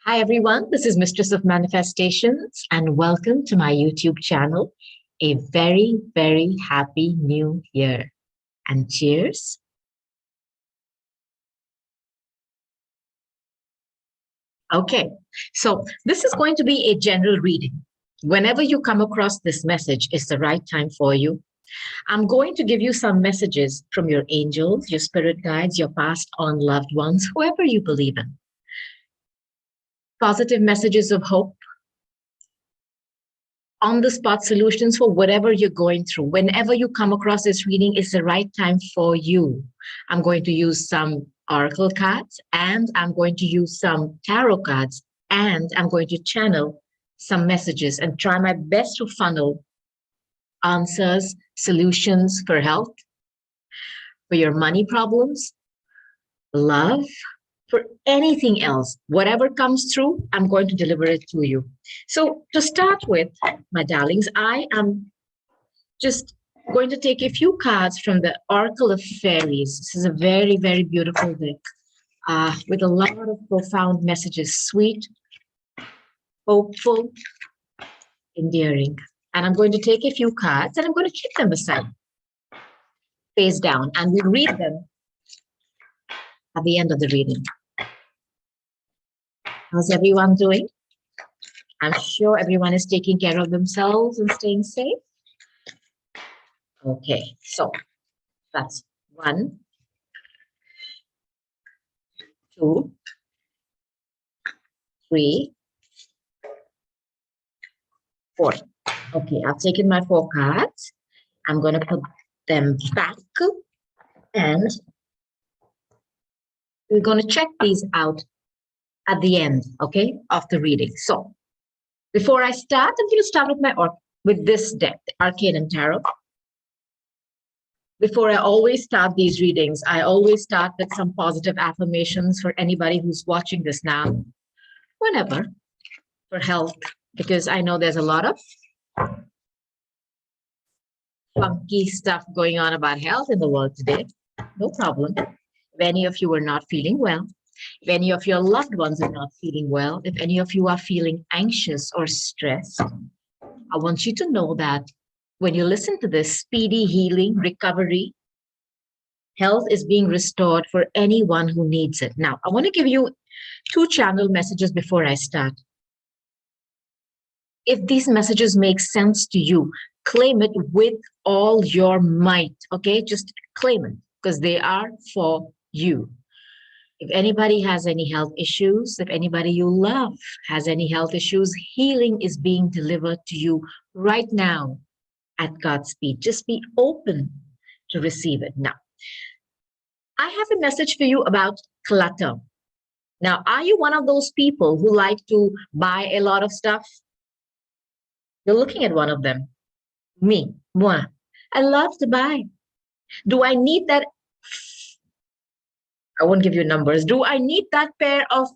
Hi, everyone. This is Mistress of Manifestations, and welcome to my YouTube channel. A very, very happy new year. And cheers. Okay, so this is going to be a general reading. Whenever you come across this message, it's the right time for you. I'm going to give you some messages from your angels, your spirit guides, your past on loved ones, whoever you believe in. Positive messages of hope, on-the-spot solutions for whatever you're going through. Whenever you come across this reading, it's the right time for you. I'm going to use some oracle cards, and I'm going to use some tarot cards, and I'm going to channel some messages and try my best to funnel answers, solutions for health, for your money problems, love, for anything else. Whatever comes through, I'm going to deliver it to you. So to start with, my darlings, I am just going to take a few cards from the Oracle of Fairies. This is a very, very beautiful deck with a lot of profound messages, sweet, hopeful, endearing. And I'm going to take a few cards and I'm going to keep them aside, face down, and we'll read them at the end of the reading. How's everyone doing? I'm sure everyone is taking care of themselves and staying safe. Okay, so that's 1, 2, 3, 4. Okay, I've taken my 4 cards. I'm going to put them back and we're going to check these out at the end, okay, of the reading. So before I start, I'm going to start with this deck, the Arcanum Tarot. Before I always start these readings, I always start with some positive affirmations for anybody who's watching this now, whenever, for health, because I know there's a lot of funky stuff going on about health in the world today. No problem. If any of you are not feeling well, if any of your loved ones are not feeling well, if any of you are feeling anxious or stressed, I want you to know that when you listen to this, speedy healing, recovery, health is being restored for anyone who needs it. Now, I want to give you 2 channel messages before I start. If these messages make sense to you, claim it with all your might, okay? Just claim it because they are for you. If anybody has any health issues, if anybody you love has any health issues, healing is being delivered to you right now at God's speed. Just be open to receive it. Now, I have a message for you about clutter. Now, are you one of those people who like to buy a lot of stuff? You're looking at one of them. Me, moi. I love to buy. Do I need that? I won't give you numbers. Do I need that pair of,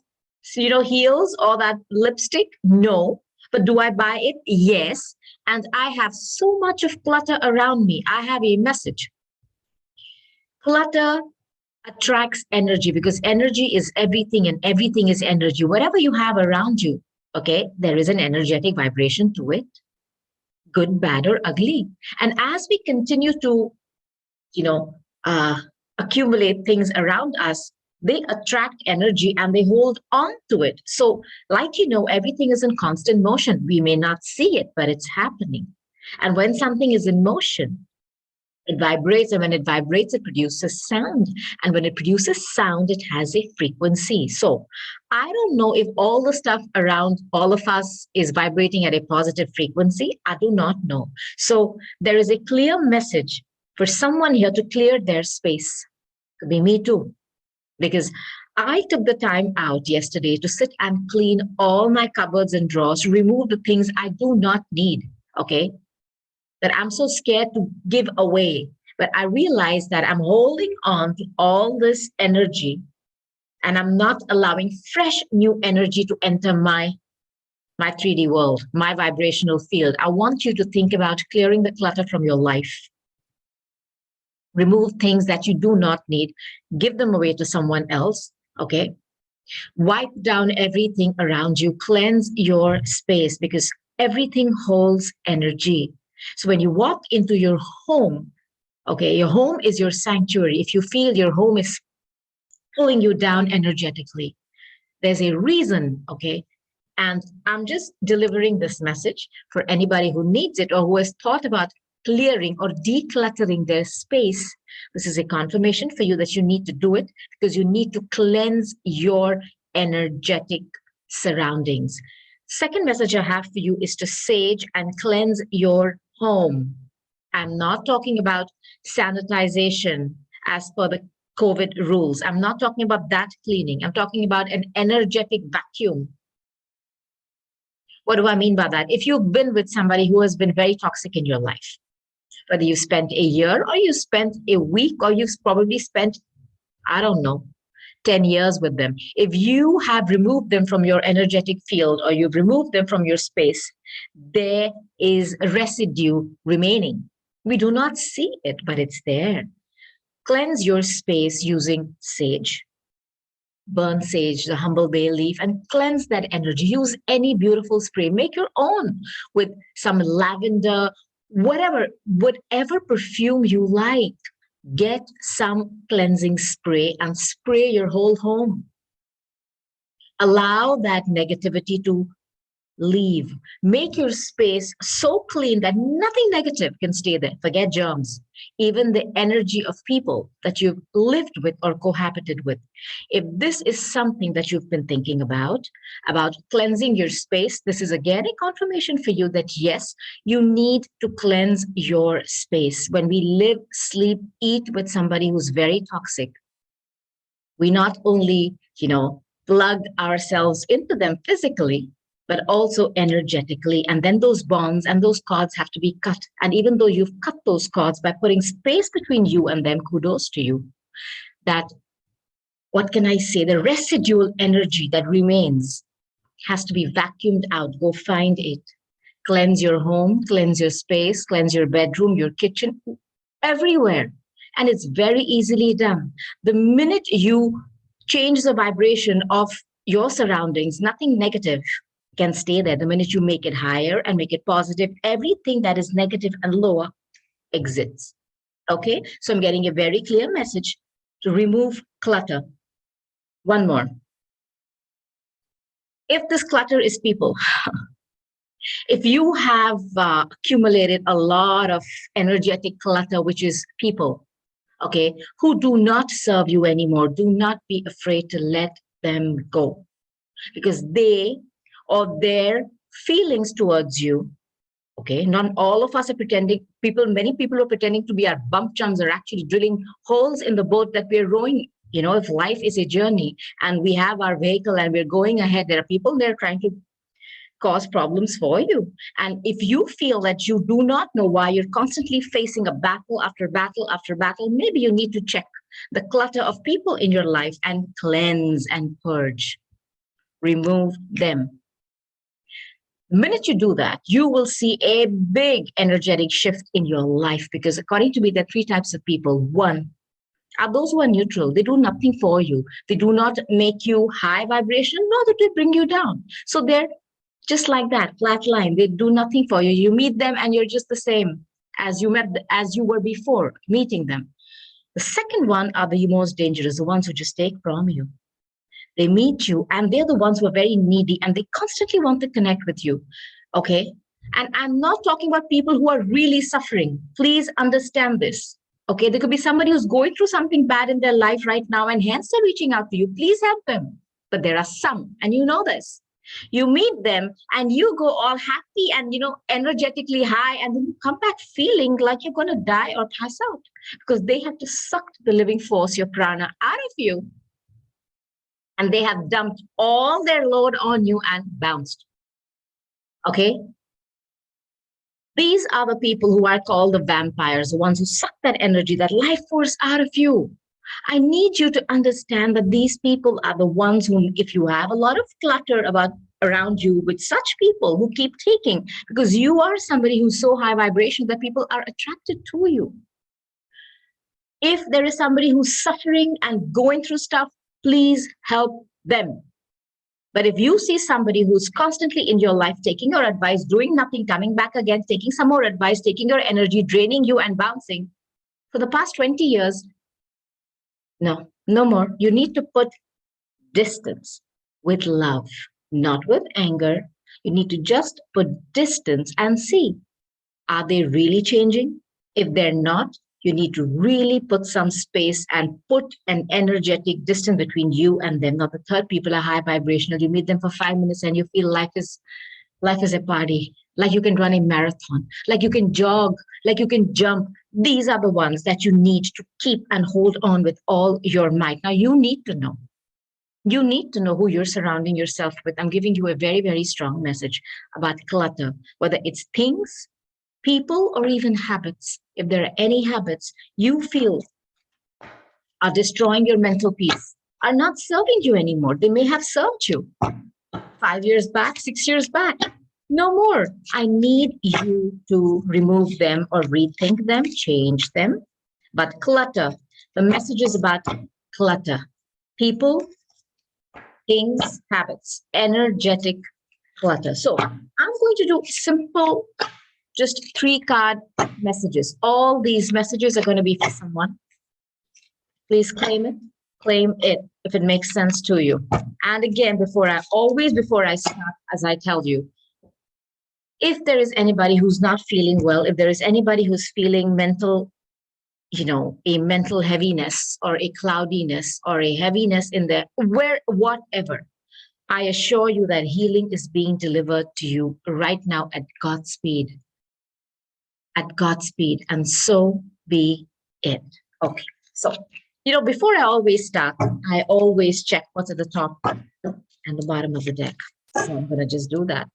heels or that lipstick? No. But do I buy it? Yes. And I have so much of clutter around me. I have a message. Clutter attracts energy because energy is everything and everything is energy. Whatever you have around you, okay, there is an energetic vibration to it, good, bad, or ugly. And as we continue to, accumulate things around us, they attract energy and they hold on to it. So like, everything is in constant motion. We may not see it, but it's happening. And when something is in motion, it vibrates. And when it vibrates, it produces sound. And when it produces sound, it has a frequency. So I don't know if all the stuff around all of us is vibrating at a positive frequency. I do not know. So there is a clear message for someone here to clear their space. Could be me too, because I took the time out yesterday to sit and clean all my cupboards and drawers, remove the things I do not need, okay, that I'm so scared to give away. But I realized that I'm holding on to all this energy and I'm not allowing fresh new energy to enter my 3D world, my vibrational field. I want you to think about clearing the clutter from your life. Remove things that you do not need, give them away to someone else, okay? Wipe down everything around you, cleanse your space because everything holds energy. So when you walk into your home, okay, your home is your sanctuary. If you feel your home is pulling you down energetically, there's a reason, okay? And I'm just delivering this message for anybody who needs it or who has thought about clearing or decluttering their space. This is a confirmation for you that you need to do it because you need to cleanse your energetic surroundings. Second message I have for you is to sage and cleanse your home. I'm not talking about sanitization as per the COVID rules. I'm not talking about that cleaning. I'm talking about an energetic vacuum. What do I mean by that? If you've been with somebody who has been very toxic in your life, whether you spent a year or you spent a week or you've probably spent, I don't know, 10 years with them. If you have removed them from your energetic field or you've removed them from your space, there is a residue remaining. We do not see it, but it's there. Cleanse your space using sage. Burn sage, the humble bay leaf, and cleanse that energy. Use any beautiful spray. Make your own with some lavender, whatever perfume you like. Get some cleansing spray and spray your whole home. Allow that negativity to leave. Make your space so clean that nothing negative can stay there. Forget germs, even the energy of people that you've lived with or cohabited with. If this is something that you've been thinking about cleansing your space, this is again a confirmation for you that yes, you need to cleanse your space. When we live, sleep, eat with somebody who's very toxic, we not only, plug ourselves into them physically, but also energetically. And then those bonds and those cords have to be cut. And even though you've cut those cords by putting space between you and them, kudos to you. That, what can I say? The residual energy that remains has to be vacuumed out. Go find it. Cleanse your home, cleanse your space, cleanse your bedroom, your kitchen, everywhere. And it's very easily done. The minute you change the vibration of your surroundings, nothing negative can stay there. The minute you make it higher and make it positive, everything that is negative and lower exits. Okay? So I'm getting a very clear message to remove clutter. One more. If this clutter is people, if you have accumulated a lot of energetic clutter, which is people, okay, who do not serve you anymore, do not be afraid to let them go because they or their feelings towards you, okay, not all of us are pretending, many people are pretending to be our bump chums are actually drilling holes in the boat that we're rowing. If life is a journey and we have our vehicle and we're going ahead, there are people there trying to cause problems for you. And if you feel that you do not know why you're constantly facing a battle after battle after battle, maybe you need to check the clutter of people in your life and cleanse and purge, remove them. The minute you do that, you will see a big energetic shift in your life because according to me, there are three types of people. One are those who are neutral. They do nothing for you. They do not make you high vibration, nor do they bring you down. So they're just like that, flat line. They do nothing for you. You meet them and you're just the same as you were before meeting them. The second one are the most dangerous, the ones who just take from you. They meet you and they're the ones who are very needy and they constantly want to connect with you. Okay. And I'm not talking about people who are really suffering. Please understand this. Okay. There could be somebody who's going through something bad in their life right now and hence they're reaching out to you. Please help them. But there are some, and you know this. You meet them and you go all happy and, energetically high, and then you come back feeling like you're going to die or pass out because they have to suck the living force, your prana, out of you. And they have dumped all their load on you and bounced. Okay? These are the people who I call the vampires, the ones who suck that energy, that life force out of you. I need you to understand that these people are the ones whom, if you have a lot of clutter around you with such people who keep taking, because you are somebody who's so high vibration that people are attracted to you. If there is somebody who's suffering and going through stuff, Please help them. But if you see somebody who's constantly in your life taking your advice, doing nothing, coming back again, taking some more advice, taking your energy, draining you and bouncing for the past 20 years, no, no more. You need to put distance with love, not with anger. You need to just put distance and see, are they really changing? If they're not, you need to really put some space and put an energetic distance between you and them. Not the third people are high vibrational. You meet them for 5 minutes and you feel life is a party. Like you can run a marathon, like you can jog, like you can jump. These are the ones that you need to keep and hold on with all your might. Now you need to know. You need to know who you're surrounding yourself with. I'm giving you a very, very strong message about clutter, whether it's things, people, or even habits. If there are any habits you feel are destroying your mental peace, are not serving you anymore, they may have served you 5 years back, 6 years back. No more. I need you to remove them or rethink them, change them. But clutter, the message is about clutter. People, things, habits, energetic clutter. So I'm going to do simple, just 3 card messages. All these messages are going to be for someone. Please claim it. Claim it if it makes sense to you. And again, before I start, as I tell you, if there is anybody who's not feeling well, if there is anybody who's feeling mental, a mental heaviness or a cloudiness or a heaviness in there, whatever, I assure you that healing is being delivered to you right now at God's speed. At God's speed. And so be it. Okay. So, before I always start, I always check what's at the top and the bottom of the deck. So I'm going to just do that.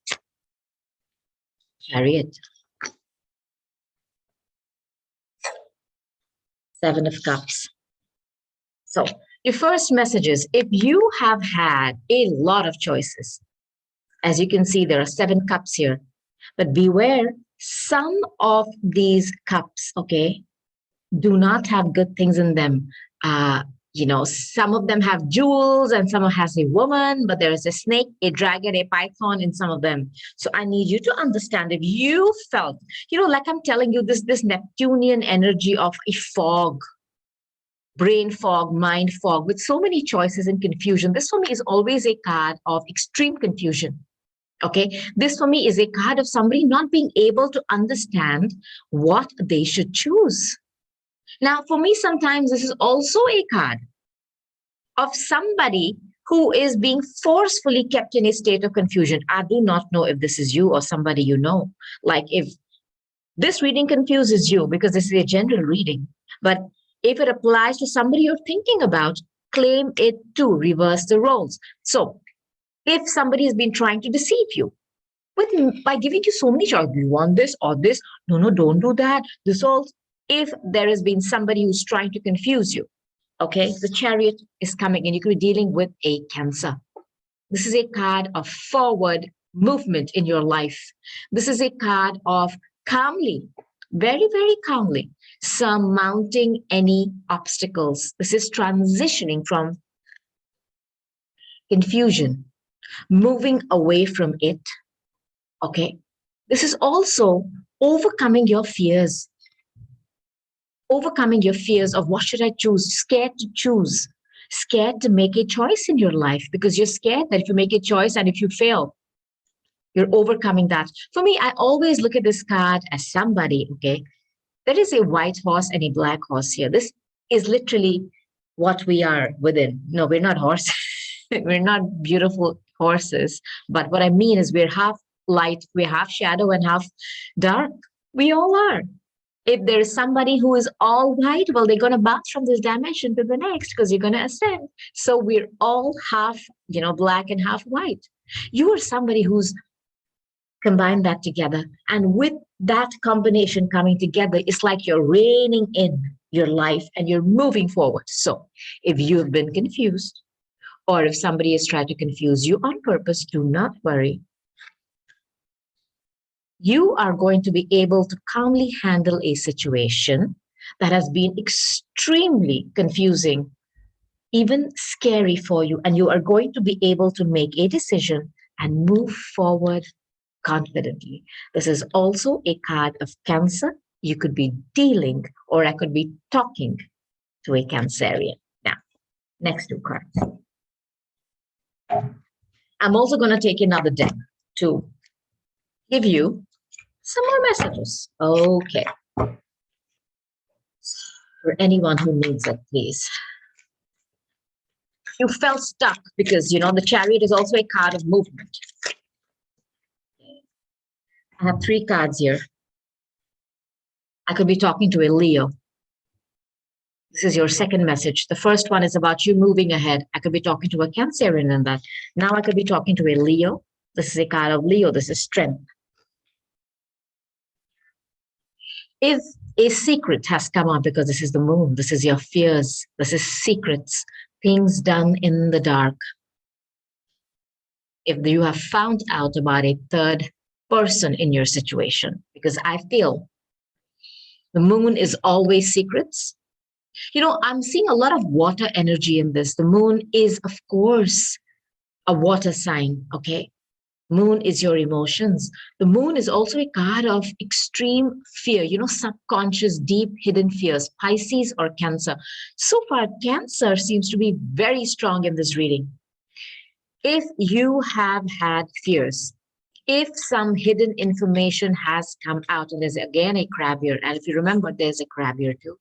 Chariot. 7 of Cups. So your first message is, if you have had a lot of choices, as you can see, there are 7 cups here, but beware, some of these cups, okay, do not have good things in them. Some of them have jewels and some has a woman, but there is a snake, a dragon, a python in some of them. So I need you to understand, if you felt, like I'm telling you, this Neptunian energy of a fog, brain fog, mind fog, with so many choices and confusion. This for me is always a card of extreme confusion. Okay, this for me is a card of somebody not being able to understand what they should choose. Now, for me, sometimes this is also a card of somebody who is being forcefully kept in a state of confusion. I do not know if this is you or somebody you know. Like, if this reading confuses you, because this is a general reading, but if it applies to somebody you're thinking about, claim it too, reverse the roles. So if somebody has been trying to deceive you by giving you so many choices, do you want this or this? No, don't do that. This all. If there has been somebody who's trying to confuse you, okay, the Chariot is coming and you could be dealing with a Cancer. This is a card of forward movement in your life. This is a card of calmly, very, very calmly surmounting any obstacles. This is transitioning from confusion, moving away from it. Okay. This is also overcoming your fears. Overcoming your fears of, what should I choose? Scared to choose, scared to make a choice in your life, because you're scared that if you make a choice and if you fail, you're overcoming that. For me, I always look at this card as somebody, okay, there is a white horse and a black horse here. This is literally what we are within. No, we're not horses. We're not beautiful horses. But what I mean is, we're half light, we're half shadow and half dark. We all are. If there is somebody who is all white, well, they're going to bounce from this dimension to the next, because you're going to ascend. So we're all half, black and half white. You are somebody who's combined that together. And with that combination coming together, it's like you're reining in your life and you're moving forward. So if you've been confused, or if somebody has tried to confuse you on purpose, do not worry. You are going to be able to calmly handle a situation that has been extremely confusing even scary for you, and you are going to be able to make a decision and move forward confidently. This is also a card of Cancer. You could be dealing, or I could be talking to a Cancerian. Now, next two cards. I'm also going to take another deck to give you some more messages. Okay. For anyone who needs it, please. You felt stuck because, the Chariot is also a card of movement. I have three cards here. I could be talking to a Leo. This is your second message. The first one is about you moving ahead. I could be talking to a Cancerian in that. Now I could be talking to a Leo. This is a card of Leo. This is strength. If a secret has come out, because this is the moon, this is your fears, this is secrets, things done in the dark. If you have found out about a third person in your situation, because I feel the moon is always secrets. I'm seeing a lot of water energy in this. The moon is, of course, a water sign, okay? Moon is your emotions. The moon is also a card of extreme fear, subconscious, deep, hidden fears, Pisces or Cancer. So far, Cancer seems to be very strong in this reading. If you have had fears, if some hidden information has come out, and there's again a crab here, and if you remember, there's a crab here too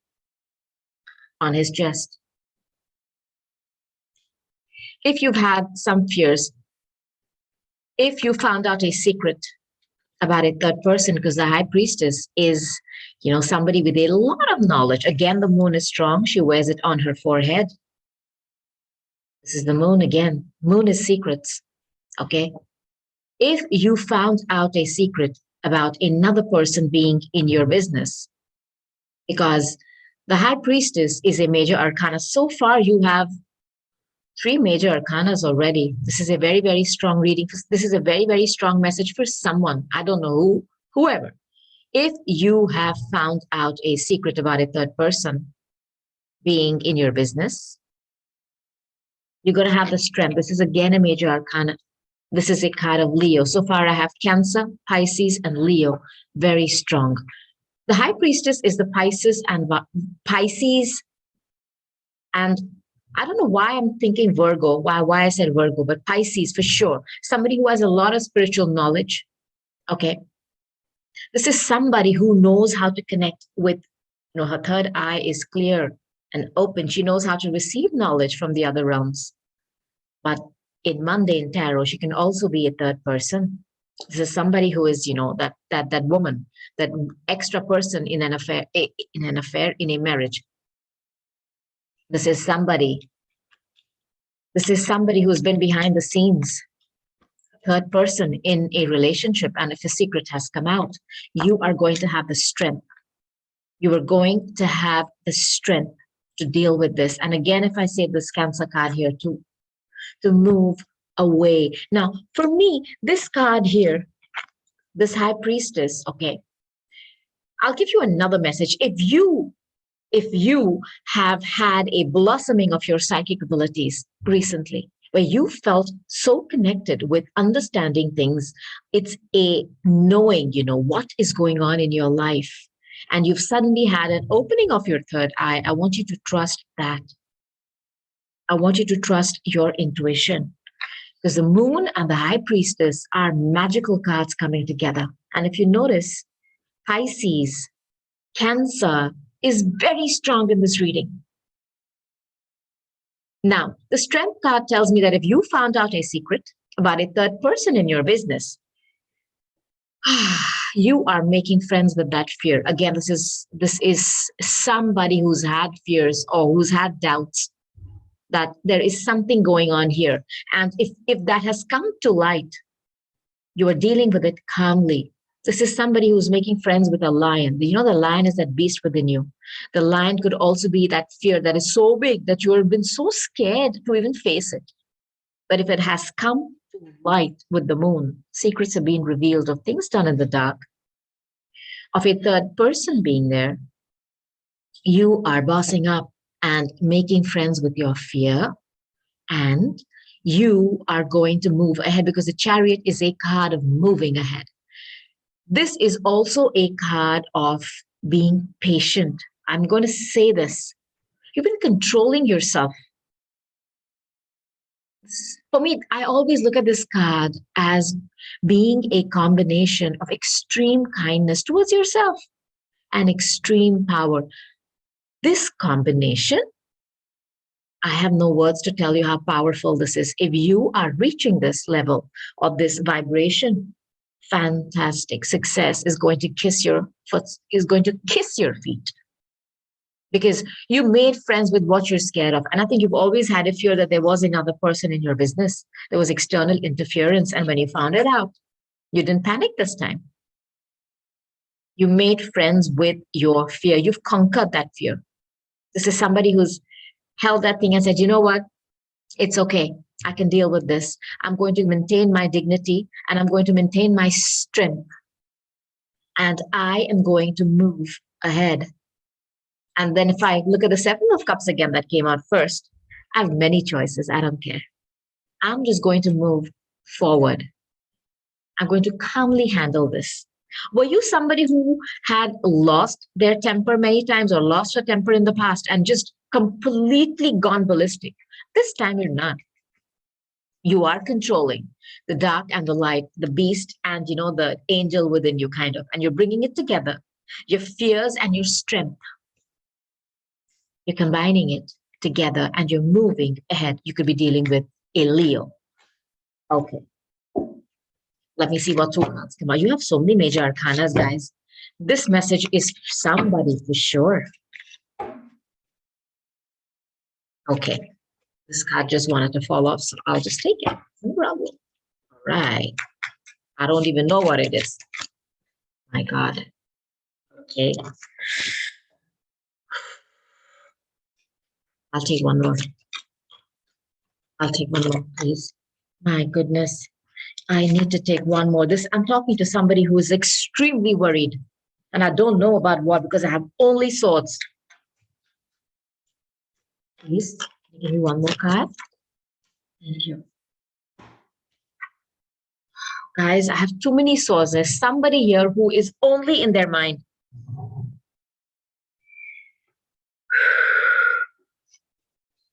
on his chest. If you've had some fears, if you found out a secret about a third person, because the High Priestess is, somebody with a lot of knowledge. Again, the moon is strong. She wears it on her forehead. This is the moon again. Moon is secrets, okay? If you found out a secret about another person being in your business, because the High Priestess is a major arcana. So far, you have three major arcanas already. This is a very, very strong reading. This is a very, very strong message for someone. I don't know whoever. If you have found out a secret about a third person being in your business, you're going to have the strength. This is again a major arcana. This is a card of Leo. So far, I have Cancer, Pisces, and Leo. Very strong. The High Priestess is the Pisces, and I don't know why I'm thinking Virgo, why I said Virgo, but Pisces for sure. Somebody who has a lot of spiritual knowledge. Okay. This is somebody who knows how to connect with, her third eye is clear and open. She knows how to receive knowledge from the other realms. But in mundane tarot, she can also be a third person. This is somebody who is, that woman, that extra person in an affair, in a marriage. This is somebody who's been behind the scenes, third person in a relationship. And if a secret has come out, you are going to have the strength. You are going to have the strength to deal with this. And again, if I say this Cancer card here, to move away. Now, for me, this card here, this High Priestess, okay, I'll give you another message. If you have had a blossoming of your psychic abilities recently, where you felt so connected with understanding things, it's a knowing, what is going on in your life, and you've suddenly had an opening of your third eye, I want you to trust that. I want you to trust your intuition, because the moon and the High Priestess are magical cards coming together. And if you notice, Pisces, Cancer is very strong in this reading. Now, the Strength card tells me that if you found out a secret about a third person in your business, you are making friends with that fear. Again, this is somebody who's had fears or who's had doubts that there is something going on here. And if that has come to light, you are dealing with it calmly. This is somebody who's making friends with a lion. The lion is that beast within you. The lion could also be that fear that is so big that you have been so scared to even face it. But if it has come to light with the moon, secrets have been revealed of things done in the dark, of a third person being there, you are bossing up and making friends with your fear. And you are going to move ahead because the Chariot is a card of moving ahead. This is also a card of being patient. I'm going to say this. You've been controlling yourself. For me, I always look at this card as being a combination of extreme kindness towards yourself and extreme power. This combination, I have no words to tell you how powerful this is. If you are reaching this level of this vibration, fantastic. Success is going to kiss your foot, is going to kiss your feet, because you made friends with what you're scared of. And I think you've always had a fear that there was another person in your business. There was external interference. And when you found it out, you didn't panic this time. You made friends with your fear. You've conquered that fear. This is somebody who's held that thing and said, you know what? It's okay. I can deal with this. I'm going to maintain my dignity and I'm going to maintain my strength. And I am going to move ahead. And then if I look at the Seven of Cups again that came out first, I have many choices. I don't care. I'm just going to move forward. I'm going to calmly handle this. Were you somebody who had lost their temper many times or lost her temper in the past and just completely gone ballistic? This time you're not. You are controlling the dark and the light, the beast and, the angel within you, kind of, and you're bringing it together. Your fears and your strength. You're combining it together and you're moving ahead. You could be dealing with a Leo. Okay. Let me see what two cards come out. You have so many major arcanas, guys. This message is for somebody for sure. Okay. This card just wanted to fall off, so I'll just take it. No problem. All right. I don't even know what it is. My God. Okay. I'll take one more. I'll take one more, please. My goodness. I need to take one more. I'm talking to somebody who is extremely worried. And I don't know about what because I have only swords. Please, give me one more card. Thank you. Guys, I have too many swords. There's somebody here who is only in their mind.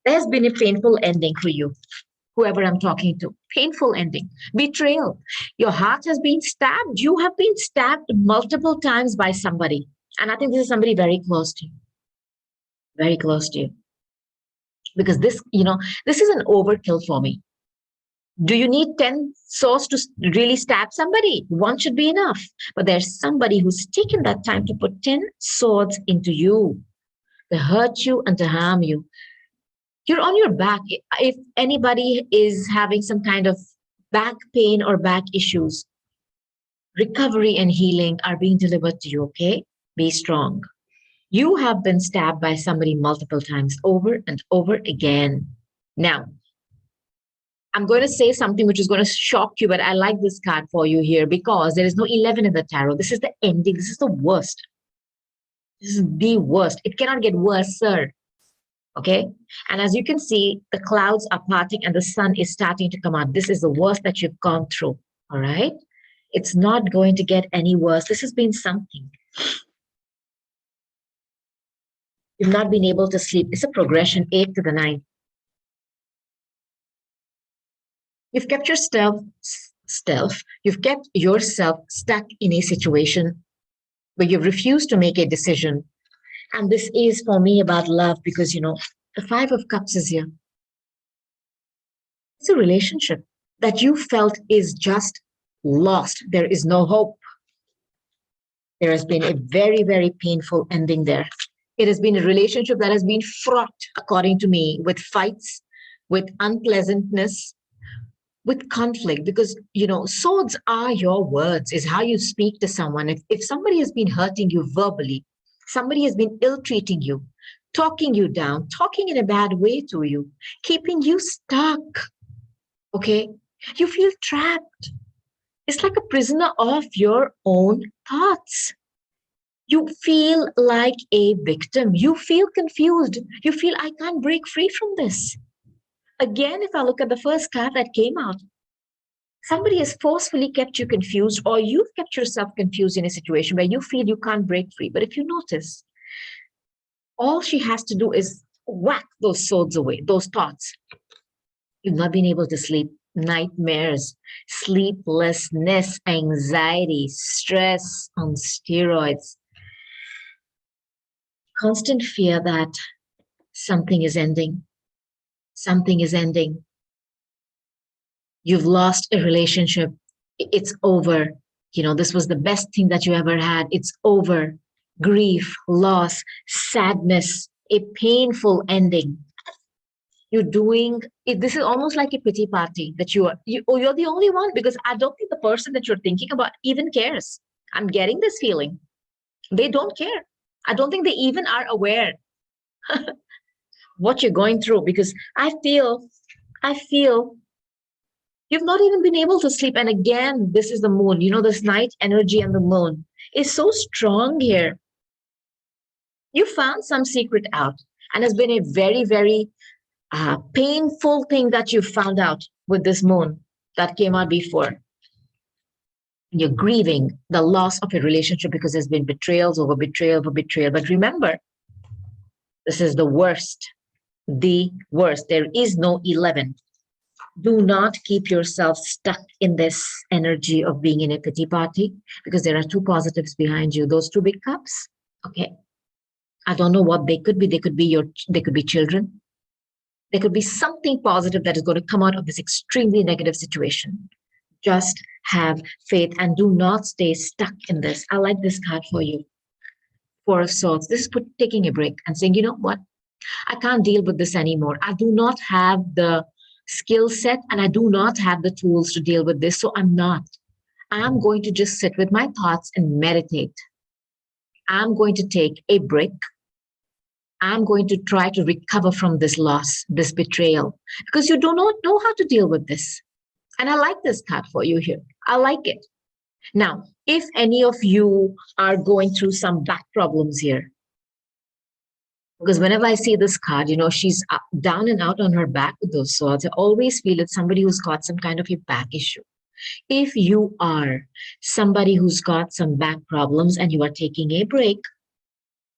There's been a painful ending for you, whoever I'm talking to. Painful ending. Betrayal. Your heart has been stabbed. You have been stabbed multiple times by somebody. And I think this is somebody very close to you. Very close to you. Because this is an overkill for me. Do you need 10 swords to really stab somebody? One should be enough. But there's somebody who's taken that time to put 10 swords into you, to hurt you and to harm you. You're on your back. If anybody is having some kind of back pain or back issues, recovery and healing are being delivered to you, okay? Be strong. You have been stabbed by somebody multiple times, over and over again. Now, I'm going to say something which is going to shock you, but I like this card for you here because there is no 11 in the tarot. This is the ending. This is the worst. This is the worst. It cannot get worse, sir. Okay? And as you can see, the clouds are parting and the sun is starting to come out. This is the worst that you've gone through. All right? It's not going to get any worse. This has been something. You've not been able to sleep. It's a progression, 8 to the 9. You've kept yourself You've kept yourself stuck in a situation where you've refused to make a decision. And this is for me about love because, the 5 of Cups is here. It's a relationship that you felt is just lost. There is no hope. There has been a very, very painful ending there. It has been a relationship that has been fraught, according to me, with fights, with unpleasantness, with conflict, because swords are your words, is how you speak to someone. If somebody has been hurting you verbally, somebody has been ill-treating you, talking you down, talking in a bad way to you, keeping you stuck, okay, you feel trapped. It's like a prisoner of your own thoughts. You feel like a victim. You feel confused. You feel, I can't break free from this. Again, if I look at the first card that came out, somebody has forcefully kept you confused, or you've kept yourself confused in a situation where you feel you can't break free. But if you notice, all she has to do is whack those swords away, those thoughts. You've not been able to sleep, nightmares, sleeplessness, anxiety, stress on steroids, constant fear that something is ending. Something is ending. You've lost a relationship. It's over. This was the best thing that you ever had. It's over. Grief, loss, sadness, a painful ending. You're doing it. This is almost like a pity party that you're the only one, because I don't think the person that you're thinking about even cares. I'm getting this feeling. They don't care. I don't think they even are aware what you're going through, because I feel you've not even been able to sleep. And again, this is the moon. This night energy and the moon is so strong here. You found some secret out, and it's been a very, very painful thing that you found out with this moon that came out before. You're grieving the loss of a relationship because there's been betrayals over betrayal over betrayal. But remember, this is the worst. The worst. There is no 11. Do not keep yourself stuck in this energy of being in a pity party, because there are two positives behind you. Those two big cups. Okay. I don't know what they could be. They could be children. There could be something positive that is going to come out of this extremely negative situation. Just have faith and do not stay stuck in this. I like this card for you. Four of Swords. This is taking a break and saying, you know what? I can't deal with this anymore. I do not have the skill set and I do not have the tools to deal with this. So I'm not. I'm going to just sit with my thoughts and meditate. I'm going to take a break. I'm going to try to recover from this loss, this betrayal, because you do not know how to deal with this. And I like this card for you here. I like it. Now, if any of you are going through some back problems here, because whenever I see this card, she's down and out on her back with those swords. I always feel it's somebody who's got some kind of a back issue. If you are somebody who's got some back problems and you are taking a break,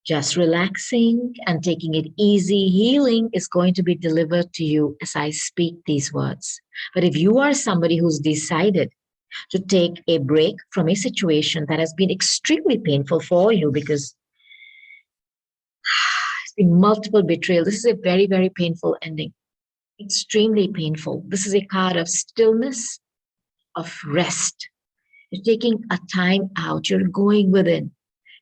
just relaxing and taking it easy, healing is going to be delivered to you as I speak these words. But if you are somebody who's decided to take a break from a situation that has been extremely painful for you, because it's been multiple betrayal, this is a very, very painful ending. Extremely painful. This is a card of stillness, of rest. You're taking a time out. You're going within.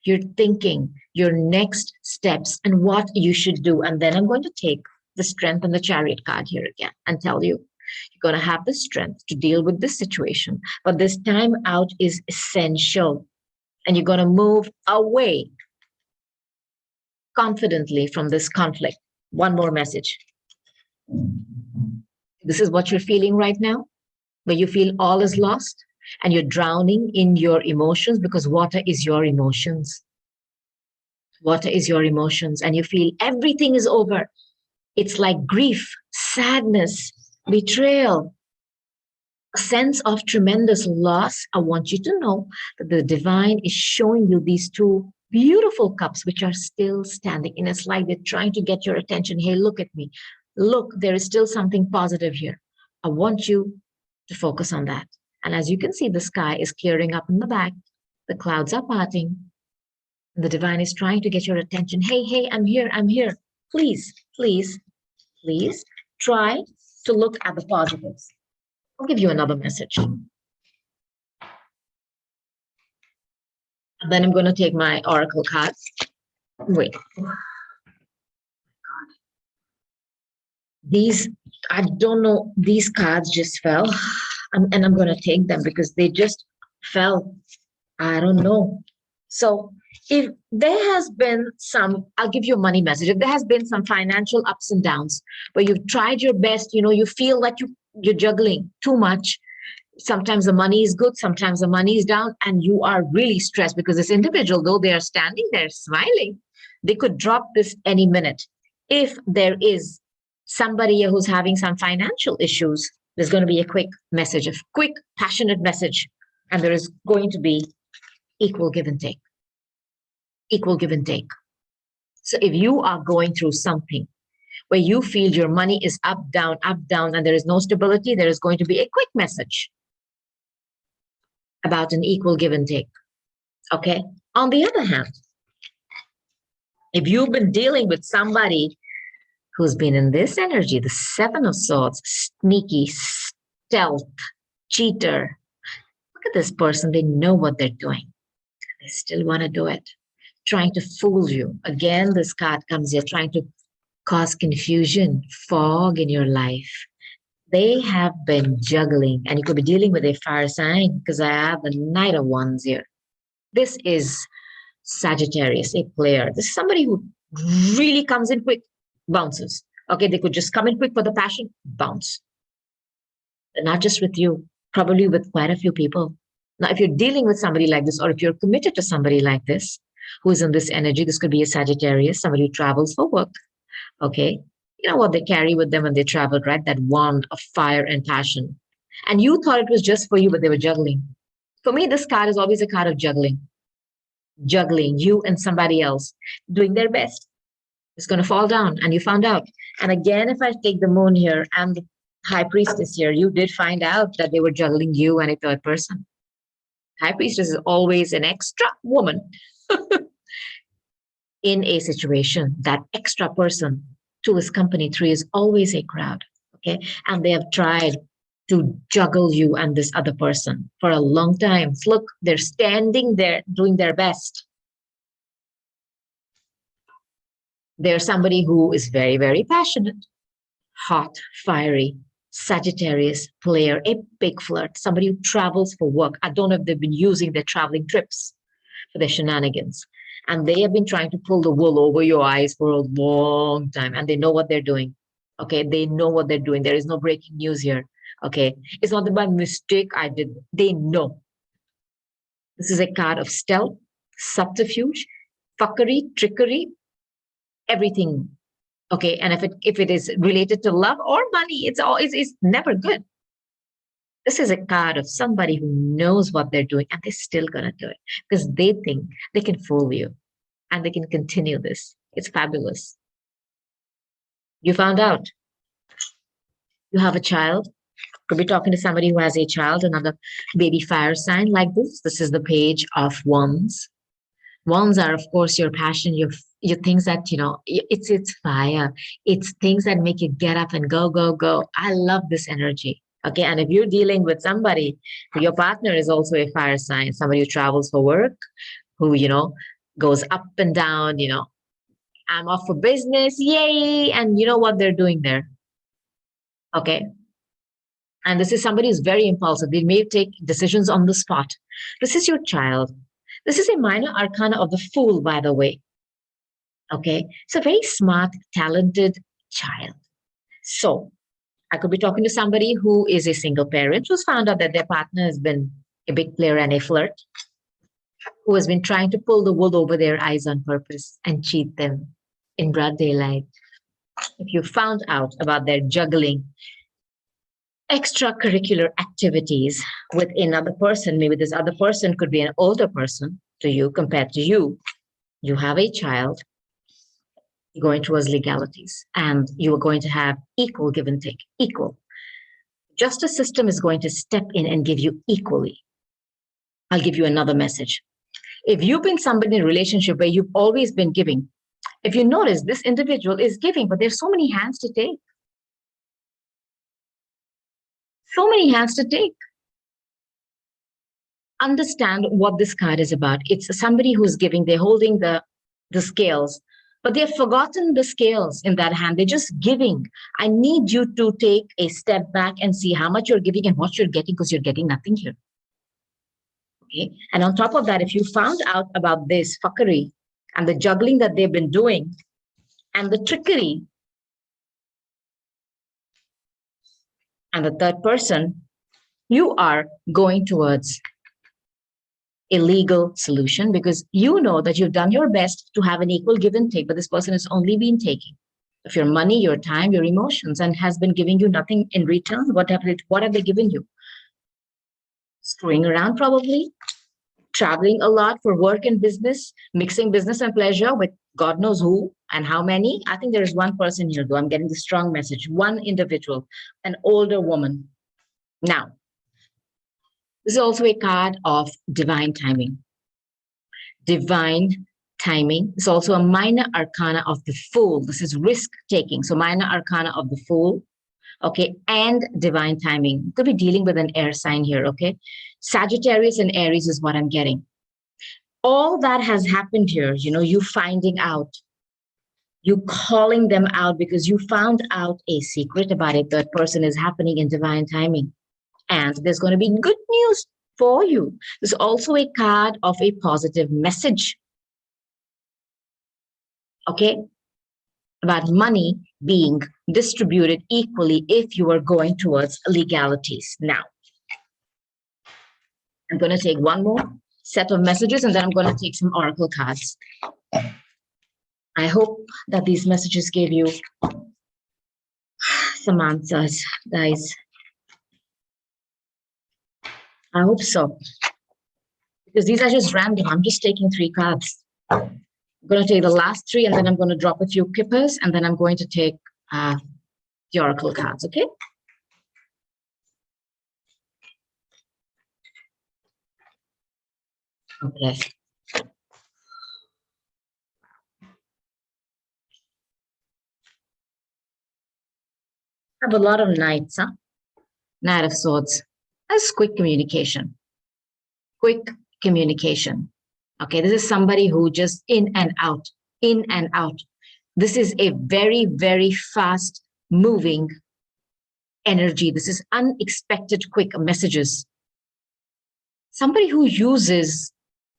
You're thinking your next steps and what you should do. And then I'm going to take the Strength and the Chariot card here again and tell you, you're going to have the strength to deal with this situation. But this time out is essential. And you're going to move away confidently from this conflict. One more message. This is what you're feeling right now, where you feel all is lost and you're drowning in your emotions, because water is your emotions. Water is your emotions, and you feel everything is over. It's like grief, sadness, betrayal, a sense of tremendous loss. I want you to know that the divine is showing you these two beautiful cups, which are still standing. In a slide, they're trying to get your attention. Hey, look at me. Look, there is still something positive here. I want you to focus on that. And as you can see, the sky is clearing up in the back. The clouds are parting. And the divine is trying to get your attention. Hey, I'm here. I'm here. Please, please, please try to look at the positives. I'll give you another message. And then I'm going to take my oracle cards. Wait. These, I don't know, these cards just fell. And I'm going to take them because they just fell. I don't know. So if there has been some, I'll give you a money message. If there has been some financial ups and downs where you've tried your best, you feel like you're juggling too much, Sometimes the money is good, sometimes the money is down, and you are really stressed because this individual, though they are standing there smiling, they could drop this any minute. If there is somebody who's having some financial issues, there's going to be a quick message, a quick, passionate message, and there is going to be equal give and take. Equal give and take. So if you are going through something where you feel your money is up, down, and there is no stability, there is going to be a quick message about an equal give and take. Okay. On the other hand, if you've been dealing with somebody who's been in this energy, the Seven of Swords, sneaky, stealth, cheater, look at this person. They know what they're doing. They still want to do it, trying to fool you. Again, this card comes here, trying to cause confusion, fog in your life. They have been juggling, and you could be dealing with a fire sign because I have the Knight of Wands here. This is Sagittarius, a player. This is somebody who really comes in quick, bounces. Okay, they could just come in quick for the passion, bounce. But not just with you, probably with quite a few people. Now, if you're dealing with somebody like this, or if you're committed to somebody like this, who is in this energy, this could be a Sagittarius, somebody who travels for work. Okay, you know what they carry with them when they travel, right? That wand of fire and passion. And you thought it was just for you, but they were juggling. For me, this card is always a card of juggling. Juggling you and somebody else doing their best. It's going to fall down, and you found out. And again, if I take the moon here and the high priestess here, you did find out that they were juggling you and a third person. High priestess is always an extra woman in a situation. That extra person, two is company, three is always a crowd. Okay. And they have tried to juggle you and this other person for a long time. Look, they're standing there doing their best. They're somebody who is very, very passionate, hot, fiery, Sagittarius player, a big flirt, somebody who travels for work. I don't know if they've been using their traveling trips for their shenanigans. And they have been trying to pull the wool over your eyes for a long time. And they know what they're doing. Okay. They know what they're doing. There is no breaking news here. Okay. It's not by mistake I did. They know. This is a card of stealth, subterfuge, fuckery, trickery, everything. Okay. And if it is related to love or money, it's never good. This is a card of somebody who knows what they're doing, and they're still gonna do it because they think they can fool you and they can continue this. It's fabulous. You found out you have a child. Could be talking to somebody who has a child, another baby fire sign like this. This is the Page of Wands. Wands are, of course, your passion, your things that, it's fire. It's things that make you get up and go, go, go. I love this energy. Okay. And if you're dealing with somebody, your partner is also a fire sign, somebody who travels for work, who, goes up and down, I'm off for business. Yay. And you know what they're doing there. Okay. And this is somebody who's very impulsive. They may take decisions on the spot. This is your child. This is a minor arcana of the Fool, by the way. Okay. It's a very smart, talented child. So I could be talking to somebody who is a single parent who's found out that their partner has been a big player and a flirt, who has been trying to pull the wool over their eyes on purpose and cheat them in broad daylight. If you found out about their juggling extracurricular activities with another person, maybe this other person could be an older person to you compared to you. You have a child, you're going towards legalities, and you are going to have equal give and take, equal. Justice system is going to step in and give you equally. I'll give you another message. If you've been somebody in a relationship where you've always been giving, if you notice this individual is giving, but there's so many hands to take. So many hands to take. Understand what this card is about. It's somebody who's giving, they're holding the scales, but they've forgotten the scales in that hand. They're just giving. I need you to take a step back and see how much you're giving and what you're getting, because you're getting nothing here. Okay. And on top of that, if you found out about this fuckery and the juggling that they've been doing and the trickery and the third person, You are going towards a legal solution because you know that you've done your best to have an equal give and take, but this person has only been taking of your money, your time, your emotions, and has been giving you nothing in return. What have they given you? Screwing around, probably, traveling a lot for work and business, mixing business and pleasure with God knows who and how many. I think there is one person here, though. I'm getting the strong message. One individual, an older woman. Now, this is also a card of divine timing. Divine timing is also a minor arcana of the fool. This is risk taking. So, minor arcana of the fool. Okay. And divine timing. Could be dealing with an air sign here. Okay. Sagittarius and Aries is what I'm getting. All that has happened here, you finding out, you calling them out because you found out a secret about a third person is happening in divine timing. And there's going to be good news for you. There's also a card of a positive message. Okay. About money being distributed equally if you are going towards legalities. Now, I'm going to take one more set of messages and then I'm going to take some oracle cards. I hope that these messages gave you some answers, guys. I hope so. Because these are just random. I'm just taking 3 cards. I'm going to take the last 3 and then I'm going to drop a few kippers and then I'm going to take the oracle cards, okay? Okay. I have a lot of knights, huh? Knight of Swords. That's quick communication. Quick communication. Okay, this is somebody who just in and out, in and out. This is a very, very fast moving energy. This is unexpected quick messages. Somebody who uses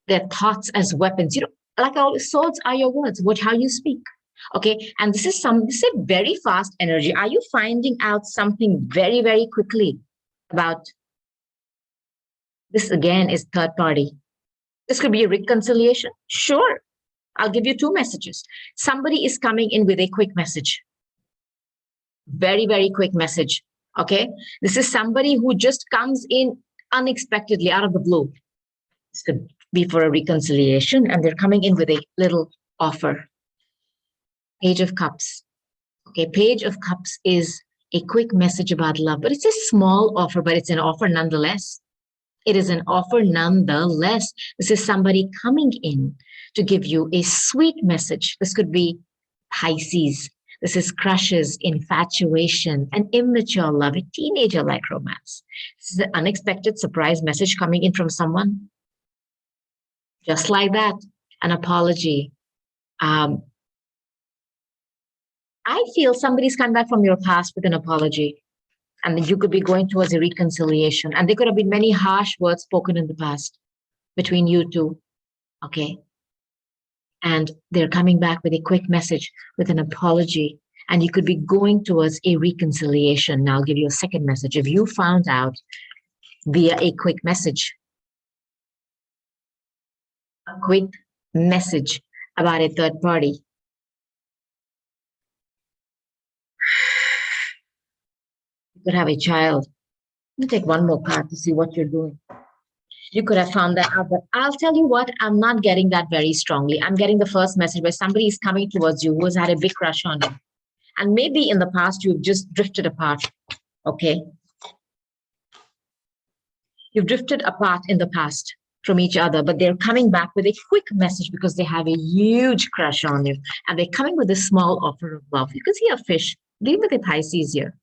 their thoughts as weapons. Like all swords are your words, how you speak. Okay, and this is a very fast energy. Are you finding out something very, very quickly about this? Again, is third party. This could be a reconciliation. Sure, I'll give you 2 messages. Somebody is coming in with a quick message. Very, very quick message. Okay, this is somebody who just comes in unexpectedly out of the blue. This could be for a reconciliation, and they're coming in with a little offer. Page of Cups. Okay, Page of Cups is a quick message about love, but it's a small offer, but it's an offer nonetheless. It is an offer nonetheless. This is somebody coming in to give you a sweet message. This could be Pisces. This is crushes, infatuation, an immature love, a teenager-like romance. This is an unexpected surprise message coming in from someone. Just like that, an apology. I feel somebody's come back from your past with an apology, and you could be going towards a reconciliation. And there could have been many harsh words spoken in the past between you two. Okay. And they're coming back with a quick message with an apology. And you could be going towards a reconciliation. Now I'll give you a second message. If you found out via a quick message about a third party, you could have a child. Let me take one more card to see what you're doing. You could have found that out, but I'll tell you what, I'm not getting that very strongly. I'm getting the first message where somebody is coming towards you who has had a big crush on you. And maybe in the past, you've just drifted apart. Okay. You've drifted apart in the past from each other, but they're coming back with a quick message because they have a huge crush on you. And they're coming with a small offer of love. You can see a fish, deal with a Pisces here.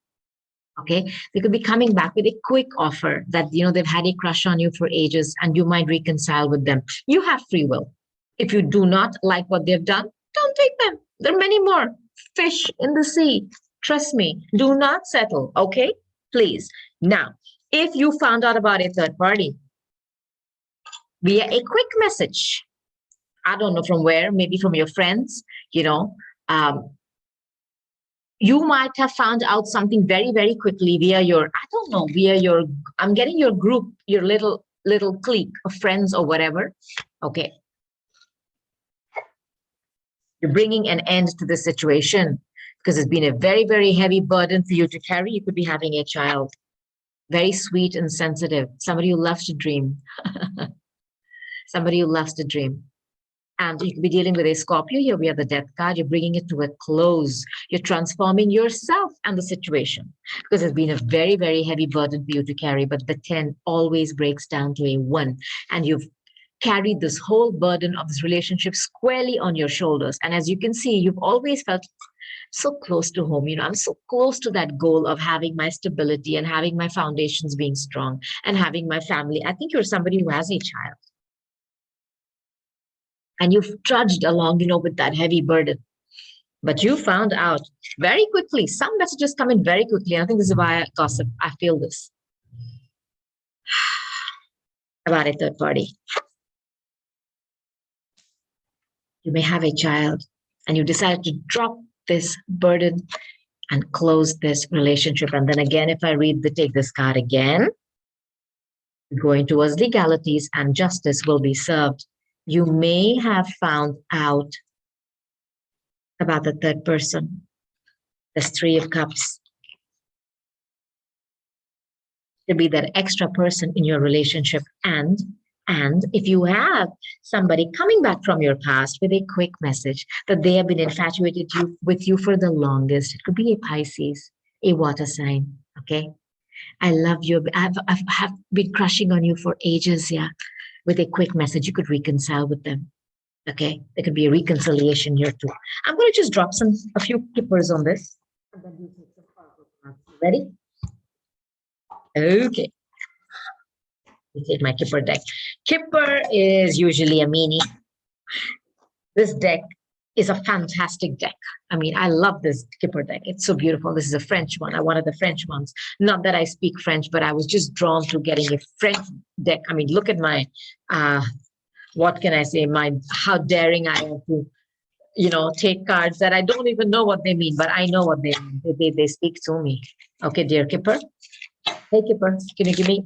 Okay, they could be coming back with a quick offer that they've had a crush on you for ages and you might reconcile with them. You have free will. If you do not like what they've done, don't take them. There are many more fish in the sea. Trust me, do not settle. Okay, please. Now, if you found out about a third party via a quick message, I don't know from where, maybe from your friends, You might have found out something very, very quickly via your, I don't know, via your, I'm getting your group, your little clique of friends or whatever. Okay. You're bringing an end to the situation because it's been a very, very heavy burden for you to carry. You could be having a child, very sweet and sensitive, somebody who loves to dream, somebody who loves to dream. And you could be dealing with a Scorpio. Here we have the death card. You're bringing it to a close. You're transforming yourself and the situation because it's been a very, very heavy burden for you to carry. But the 10 always breaks down to a 1. And you've carried this whole burden of this relationship squarely on your shoulders. And as you can see, you've always felt so close to home. I'm so close to that goal of having my stability and having my foundations being strong and having my family. I think you're somebody who has a child. And you've trudged along, with that heavy burden. But you found out very quickly, some messages come in very quickly. I think this is why I gossip. I feel this about a third party. You may have a child and you decide to drop this burden and close this relationship. And then again, if I take this card again, going towards legalities and justice will be served. You may have found out about the third person. There's 3 of Cups. To be that extra person in your relationship. And if you have somebody coming back from your past with a quick message that they have been infatuated with you for the longest, it could be a Pisces, a water sign, okay? I love you. I've been crushing on you for ages, yeah. With a quick message, you could reconcile with them. Okay, there could be a reconciliation here too. I'm going to just drop a few kippers on this. And then we'll take some cards. Ready? Okay. You take my Kipper deck. Kipper is usually a meanie. This deck is a fantastic deck. I mean, I love this Kipper deck. It's so beautiful. This is a French one. I wanted the French ones. Not that I speak French, but I was just drawn to getting a French deck. I mean, look at my, what can I say? How daring I am to, take cards that I don't even know what they mean, but I know what they mean. They speak to me. Okay, dear Kipper. Hey, Kipper, can you give me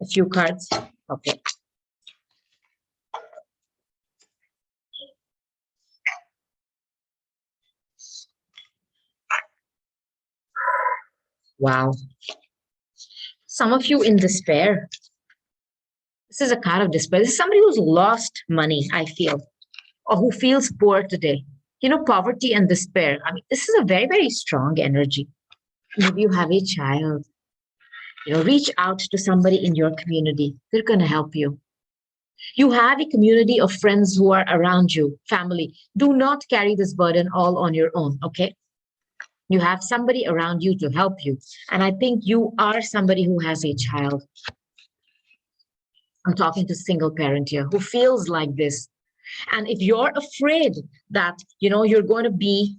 a few cards? Okay. Wow. Some of you in despair. This is a card of despair. This is somebody who's lost money, I feel, or who feels poor today. Poverty and despair. I mean, this is a very, very strong energy. Maybe you have a child. Reach out to somebody in your community. They're going to help you. You have a community of friends who are around you, family. Do not carry this burden all on your own, okay? You have somebody around you to help you. And I think you are somebody who has a child. I'm talking to single parent here who feels like this. And if you're afraid that, you're going to be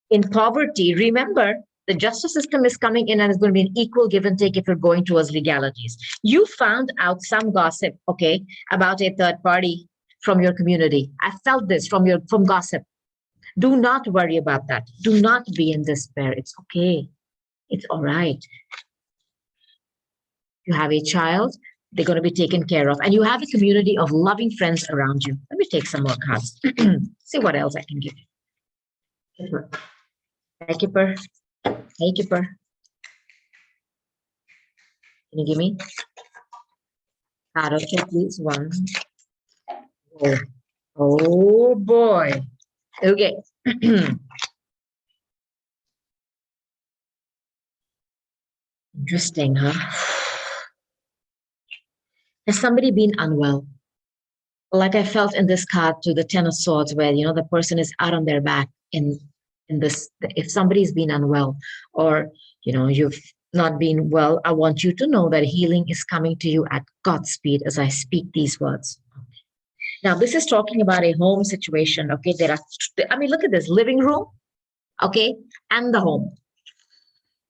in poverty, remember, the justice system is coming in and it's going to be an equal give and take if you're going towards legalities. You found out some gossip, okay, about a third party from your community. I felt this from gossip. Do not worry about that. Do not be in despair. It's okay. It's all right. You have a child, they're going to be taken care of. And you have a community of loving friends around you. Let me take some more cards. See what else I can give you. Kipper. Hey, Kipper. Hey, Kipper. Can you give me? Card of two, please. 1. Oh boy. Okay. Interesting, huh? Has somebody been unwell? Like I felt in this card to the 10 of Swords, where the person is out on their back in this. If somebody's been unwell, or you've not been well, I want you to know that healing is coming to you at God's speed as I speak these words. Now, this is talking about a home situation. Okay, look at this living room, okay, and the home.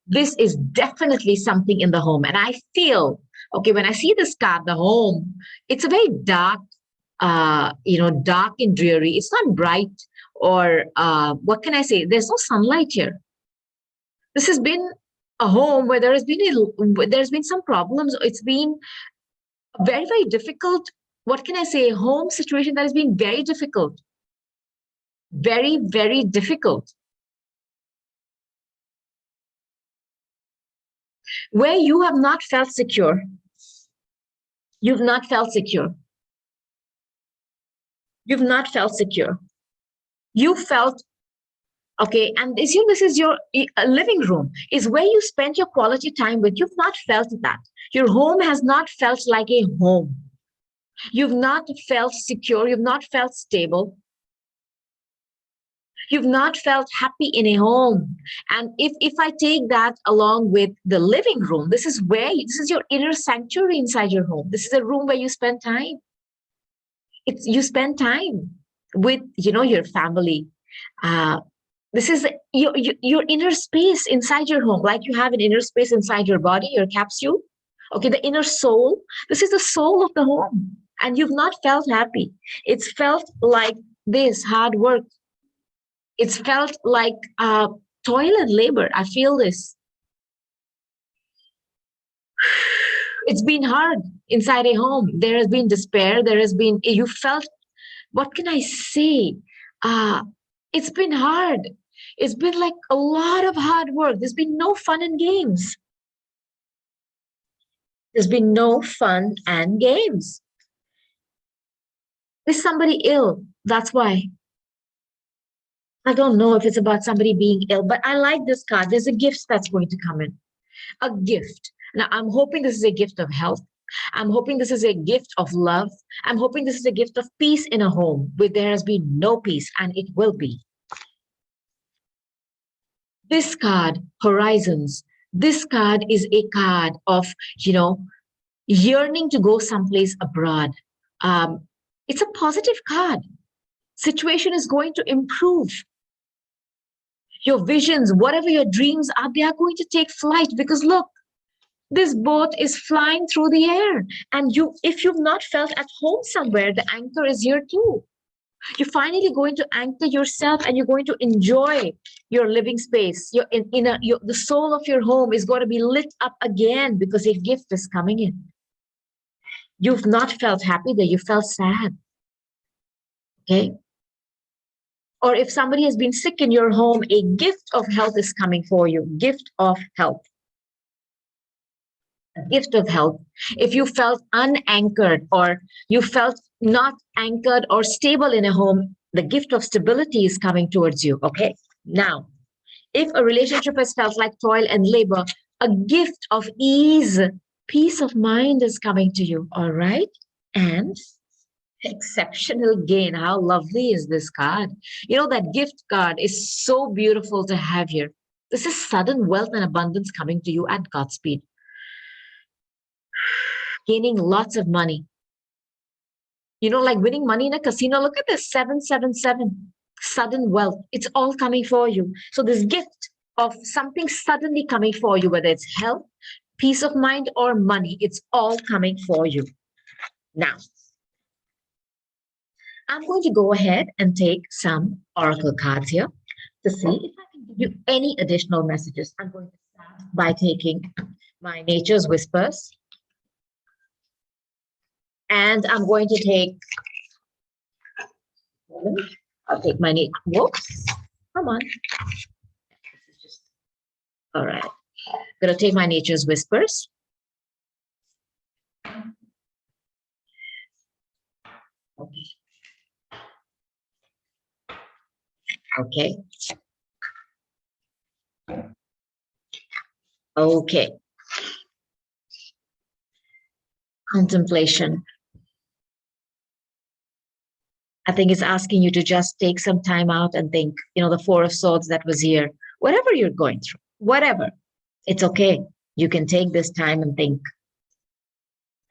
This is definitely something in the home, and I feel okay when I see this card, the home. It's a very dark, dark and dreary. It's not bright or what can I say? There's no sunlight here. This has been a home where there's been some problems. It's been very, very difficult. What can I say? Home situation that has been very difficult. Very, very difficult. Where you have not felt secure. You've not felt secure. You've not felt secure. You felt okay, and this is your living room, is where you spend your quality time with. You've not felt that. Your home has not felt like a home. You've not felt secure. You've not felt stable. You've not felt happy in a home. And if I take that along with the living room, this is your inner sanctuary inside your home. This is a room where you spend time. You spend time with your family. This is your inner space inside your home, like you have an inner space inside your body, your capsule. Okay, the inner soul. This is the soul of the home. And you've not felt happy. It's felt like this hard work. It's felt like toil and labor. I feel this. It's been hard inside a home. There has been despair. You felt, what can I say? It's been hard. It's been like a lot of hard work. There's been no fun and games. There's been no fun and games. Is somebody ill? That's why. I don't know if it's about somebody being ill, but I like this card. There's a gift that's going to come in. A gift. Now, I'm hoping this is a gift of health. I'm hoping this is a gift of love. I'm hoping this is a gift of peace in a home where there has been no peace, and it will be. This card, Horizons, this card is a card of, yearning to go someplace abroad. It's a positive card. Situation is going to improve. Your visions, whatever your dreams are, they are going to take flight, because look, this boat is flying through the air. And if you've not felt at home somewhere, the anchor is here too. You're finally going to anchor yourself, and you're going to enjoy your living space. The soul of your home is going to be lit up again because a gift is coming in. You've not felt happy there, you felt sad. Okay. Or if somebody has been sick in your home, a gift of health is coming for you. Gift of health. A gift of health. If you felt unanchored, or you felt not anchored or stable in a home, the gift of stability is coming towards you. Okay. Now, if a relationship has felt like toil and labor, a gift of ease, peace of mind is coming to you. All right. And exceptional gain. How lovely is this card? That gift card is so beautiful to have here. This is sudden wealth and abundance coming to you at Godspeed. Gaining lots of money. Like winning money in a casino. Look at this, 777. Sudden wealth. It's all coming for you. So this gift of something suddenly coming for you, whether it's health, peace of mind, or money, it's all coming for you. Now, I'm going to go ahead and take some oracle cards here to see if I can give you any additional messages. I'm going to start by taking my Nature's Whispers. And I'm going to take, I'll take my, whoops, come on. This is just, all right. I'm going to take my Nature's Whispers. Okay. Okay. Okay. Contemplation. I think it's asking you to just take some time out and think, the Four of Swords that was here, whatever you're going through, whatever, it's okay. You can take this time and think,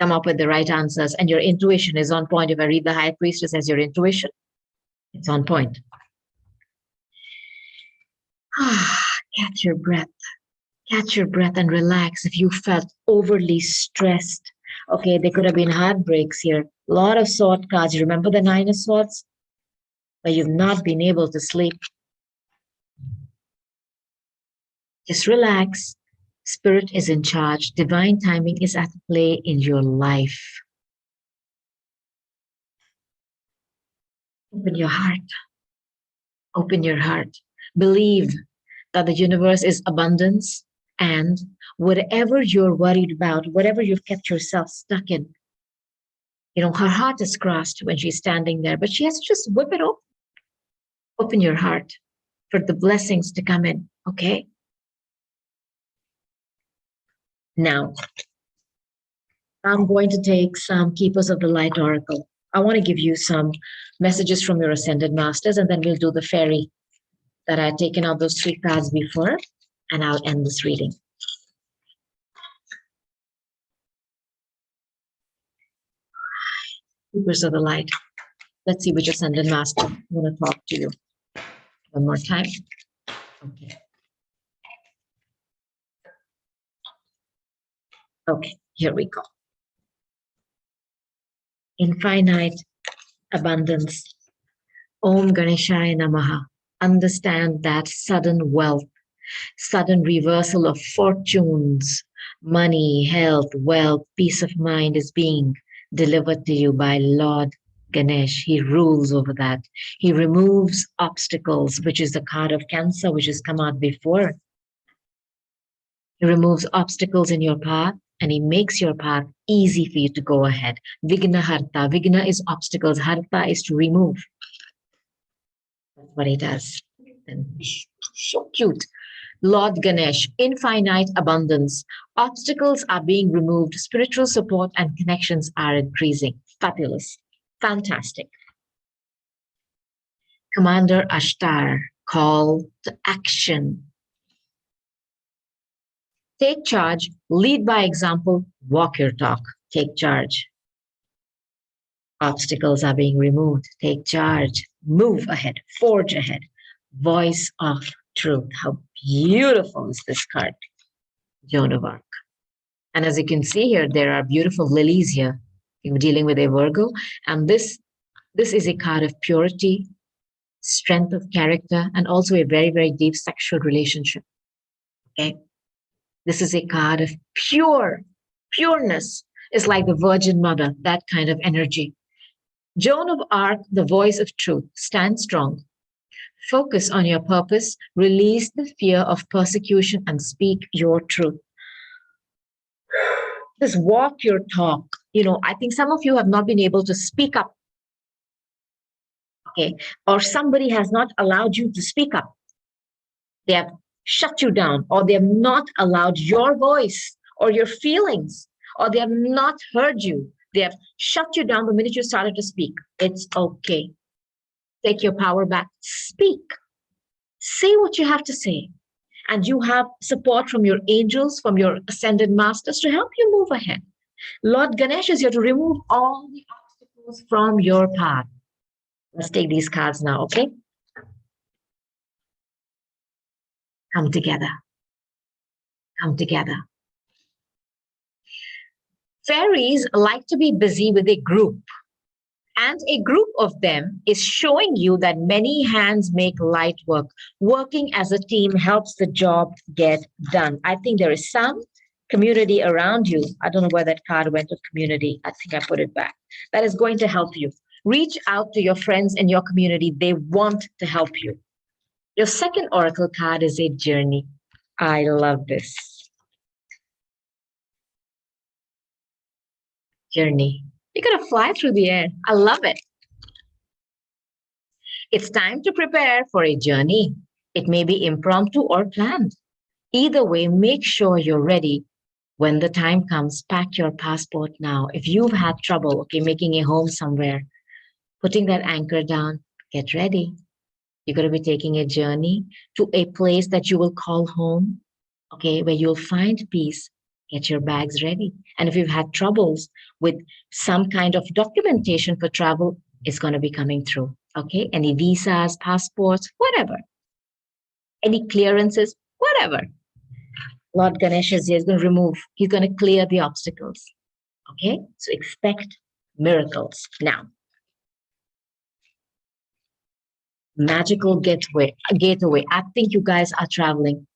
come up with the right answers, and your intuition is on point. If I read the High Priestess as your intuition, it's on point. Catch your breath. Catch your breath and relax if you felt overly stressed. Okay, there could have been heartbreaks here. A lot of sword cards. You remember the Nine of Swords? where you've not been able to sleep. Just relax. Spirit is in charge. Divine timing is at play in your life. Open your heart. Open your heart. Believe that the universe is abundance, and whatever you're worried about, whatever you've kept yourself stuck in, her heart is crossed when she's standing there, but she has to just whip it open. Open your heart for the blessings to come in, okay? Now, I'm going to take some Keepers of the Light Oracle. I want to give you some messages from your Ascended Masters, and then we'll do the fairy that I had taken out those 3 cards before, and I'll end this reading. Keepers of the Light. Let's see which Ascended Master I want to talk to you. One more time. Okay. Okay, here we go. Infinite abundance. Om Ganeshaya Namaha. Understand that sudden wealth, sudden reversal of fortunes, money, health, wealth, peace of mind is being delivered to you by Lord Ganesh. He rules over that. He removes obstacles, which is the card of Cancer, which has come out before. He removes obstacles in your path, and he makes your path easy for you to go ahead. Vigna Harta. Vigna is obstacles. Harta is to remove. That's what he does. And so cute. Lord Ganesh, infinite abundance. Obstacles are being removed. Spiritual support and connections are increasing. Fabulous. Fantastic. Commander Ashtar, call to action. Take charge, lead by example, walk your talk. Take charge. Obstacles are being removed. Take charge. Move ahead. Forge ahead. Voice of truth. How beautiful is this card? Joan of Arc. And as you can see here, there are beautiful lilies here. You're dealing with a Virgo. And this is a card of purity, strength of character, and also a very, very deep sexual relationship. Okay? This is a card of pureness. It's like the Virgin Mother, that kind of energy. Joan of Arc, the voice of truth. Stand strong. Focus on your purpose. Release the fear of persecution and speak your truth. Just walk your talk. I think some of you have not been able to speak up. Okay. Or somebody has not allowed you to speak up. They have shut you down, or they have not allowed your voice or your feelings, or they have not heard you. They have shut you down the minute you started to speak. It's okay. Take your power back. Speak. Say what you have to say. And you have support from your angels, from your ascended masters to help you move ahead. Lord Ganesh is here to remove all the obstacles from your path. Let's take these cards now, okay? Come together. Come together. Fairies like to be busy with a group. And a group of them is showing you that many hands make light work. Working as a team helps the job get done. I think there is some community around you. I don't know where that card went of community. I think I put it back. That is going to help you. Reach out to your friends in your community. They want to help you. Your second oracle card is a journey. I love this. Journey. You're going to fly through the air. I love it. It's time to prepare for a journey. It may be impromptu or planned. Either way, make sure you're ready. When the time comes, pack your passport now. If you've had trouble, making a home somewhere, putting that anchor down, get ready. You're going to be taking a journey to a place that you will call home, where you'll find peace. Get your bags ready. And if you've had troubles with some kind of documentation for travel, it's going to be coming through. Okay, any visas, passports, whatever. Any clearances, whatever. Lord Ganesh is here. He's going to remove, he's going to clear the obstacles. Okay, so expect miracles. Now, Magical getaway. I think you guys are traveling.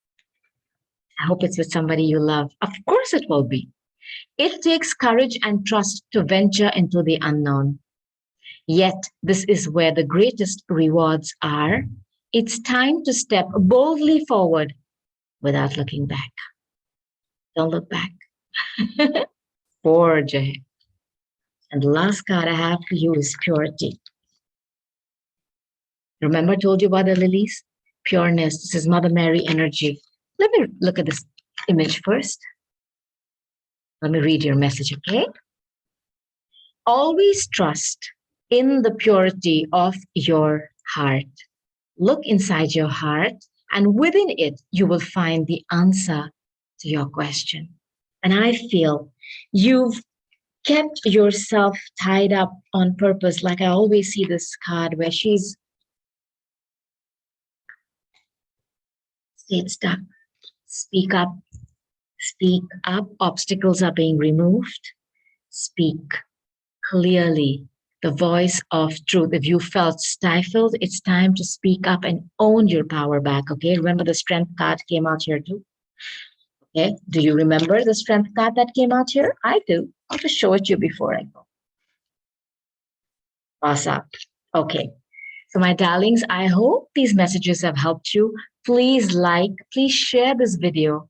I hope it's with somebody you love. Of course it will be. It takes courage and trust to venture into the unknown. Yet, this is where the greatest rewards are. It's time to step boldly forward without looking back. Don't look back. Forge ahead. And the last card I have for you is purity. Remember I told you about the lilies? Pureness. This is Mother Mary energy. Let me look at this image first. Let me read your message, okay? Always trust in the purity of your heart. Look inside your heart, and within it, you will find the answer to your question. And I feel you've kept yourself tied up on purpose. Like I always see this card where she's stayed stuck. Speak up. Speak up. Obstacles are being removed. Speak clearly the voice of truth. If you felt stifled, it's time to speak up and own your power back. Okay. Remember the strength card came out here too. Okay. Do you remember the strength card that came out here? I do. I'll just show it to you before I go. Pass up. Okay. So, my darlings, I hope these messages have helped you. Please share this video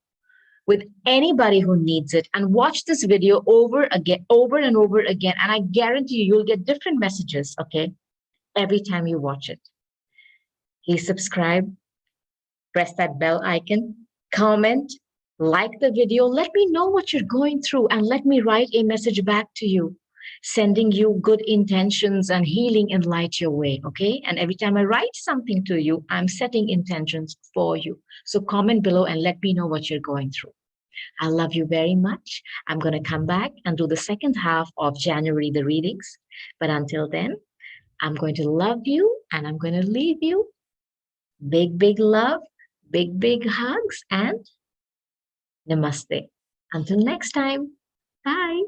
with anybody who needs it and watch this video over and over again. And I guarantee you'll get different messages, okay, every time you watch it. Please subscribe, press that bell icon, comment, like the video. Let me know what you're going through and let me write a message back to you, sending you good intentions and healing and light your way, okay? And every time I write something to you, I'm setting intentions for you. So comment below and let me know what you're going through. I love you very much. I'm going to come back and do the second half of January, the readings. But until then, I'm going to love you and I'm going to leave you. Big, big love, big, big hugs, and namaste. Until next time, bye.